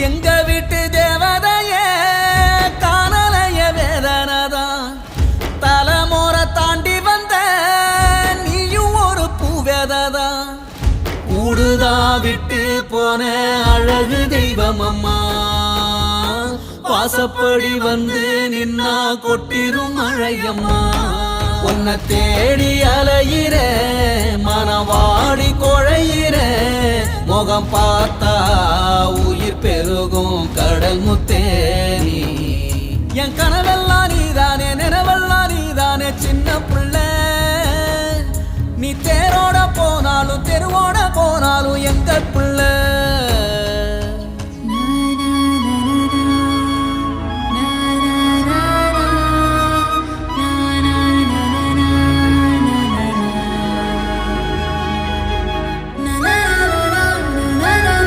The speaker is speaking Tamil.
எங்க வீட்டு தேவதைய காணலைய வேதனதான் தலைமுறை தாண்டி வந்த நீயும் ஒரு பூவேததான் கூடுதா விட்டு போன அழகு தெய்வம் அம்மா வாசப்படி வந்து நின்னா கொட்டிரும் மழையம்மா உன்னை தேடி அலையிற மனவாடி குழையிற முகம் பார்த்தா உயிர் பெருகும் கடல் முத்தேனி என் கனவெல்லாம் நீதானே நினைவெல்லாம் நீதானே சின்ன பிள்ளை நீ தேரோட போனாலும் தெருவோட போனாலும் எங்க பிள்ளை